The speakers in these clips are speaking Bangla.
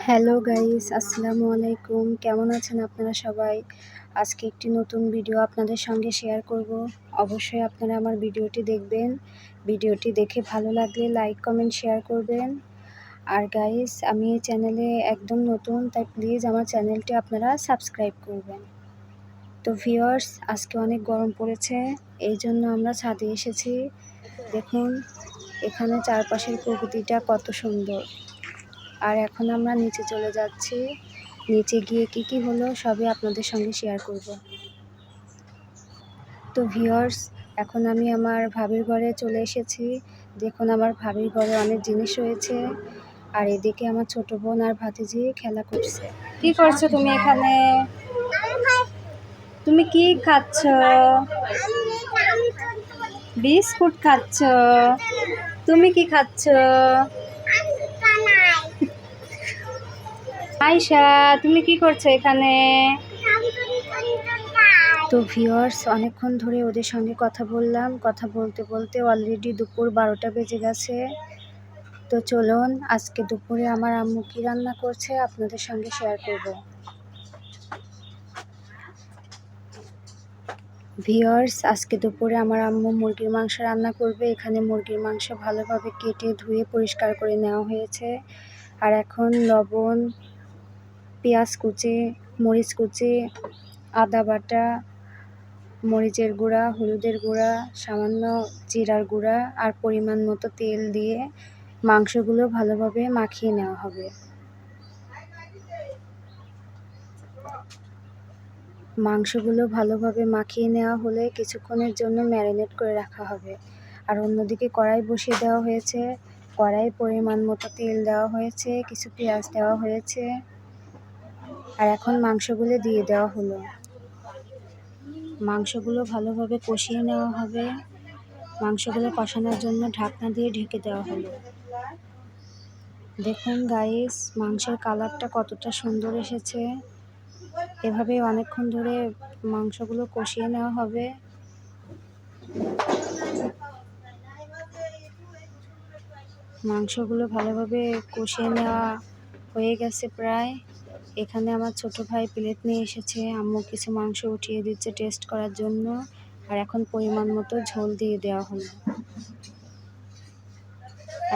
হ্যালো গাইস, আসসালামু আলাইকুম। কেমন আছেন আপনারা সবাই? আজকে একটি নতুন ভিডিও আপনাদের সঙ্গে শেয়ার করব। অবশ্যই আপনারা আমার ভিডিওটি দেখবেন। ভিডিওটি দেখে ভালো লাগলে লাইক, কমেন্ট, শেয়ার করবেন। আর গাইস, আমি এই চ্যানেলে একদম নতুন, তাই প্লিজ আমার চ্যানেলটি আপনারা সাবস্ক্রাইব করবেন। তো ভিউয়ার্স, আজকে অনেক গরম পড়েছে, এই জন্য আমরা ছাদে এসেছি। দেখুন এখানে চারপাশের প্রকৃতিটা কত সুন্দর। আর এখন আমরা নিচে চলে যাচ্ছি। নিচে গিয়ে কি হলো সবই আপনাদের সঙ্গে শেয়ার করব। তো ভিউয়ার্স, এখন আমি আমার ভাবির ঘরে চলে এসেছি। দেখুন আমার ভাবির ঘরে অনেক জিনিস রয়েছে। আর এদিকে আমার ছোট বোন আর ভাতিজি খেলা করছে। কি করছো তুমি এখানে? তুমি কি খাচ্ছ? বিস্কুট খাচ্ছ? তুমি কি খাচ্ছ? আয়শা, তুমি কি করছো এখানে? তো ভিউয়ার্স, অনেকক্ষণ ধরে ওদের সঙ্গে কথা বললাম। কথা বলতে বলতে অলরেডি দুপুর 12টা বেজে গেছে। তো চলুন আজকে দুপুরে আমার আম্মু কি রান্না করছে আপনাদের সঙ্গে শেয়ার করব। ভিউয়ার্স, আজকে দুপুরে আমার আম্মু মুরগির মাংস রান্না করবে। এখানে মুরগির মাংস ভালোভাবে কেটে ধুয়ে পরিষ্কার করে নেওয়া হয়েছে। আর এখন লবণ, পেঁয়াজ কুচি, মরিচ কুচি, আদা বাটা, মরিচের গুঁড়া, হলুদের গুঁড়া, সামান্য জিরার গুঁড়া আর পরিমাণ মতো তেল দিয়ে মাংসগুলো ভালোভাবে মাখিয়ে নেওয়া হবে। মাংসগুলো ভালোভাবে মাখিয়ে নেওয়া হলে কিছুক্ষণের জন্য ম্যারিনেট করে রাখা হবে। আর অন্যদিকে কড়াই বসিয়ে দেওয়া হয়েছে। কড়াই পরিমাণ মতো তেল দেওয়া হয়েছে, কিছু পেঁয়াজ দেওয়া হয়েছে। আর এখন মাংসগুলো দিয়ে দেওয়া হলো। মাংসগুলো ভালোভাবে কষিয়ে নেওয়া হবে। মাংসগুলো কষানোর জন্য ঢাকনা দিয়ে ঢেকে দেওয়া হলো। দেখুন গাইস, মাংসের কালারটা কতটা সুন্দর এসেছে। এভাবে অনেকক্ষণ ধরে মাংসগুলো কষিয়ে নেওয়া হবে। মাংসগুলো ভালোভাবে কষিয়ে নেওয়া হয়ে গেছে প্রায়। এখানে আমার ছোট ভাই প্লেট নিয়ে এসেছে। আম্মু কিছু মাংস উঠিয়ে দিচ্ছে টেস্ট করার জন্য। আর এখন পরিমাণ মতো ঝোল দিয়ে দেওয়া হলো।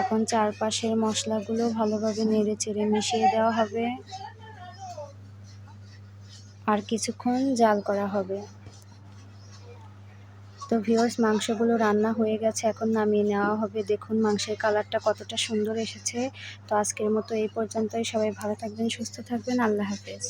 এখন চারপাশের মশলাগুলো ভালোভাবে নেড়ে চেড়ে মিশিয়ে দেওয়া হবে। আর কিছুক্ষণ জাল করা হবে। তো ভিউয়ার্স, মাংসগুলো রান্না হয়ে গেছে, এখন নামিয়ে নেওয়া হবে। দেখুন মাংসের কালারটা কতটা সুন্দর এসেছে। তো আজকের মতো এই পর্যন্তই। সবাই ভালো থাকবেন, সুস্থ থাকবেন। আল্লাহ হাফেজ।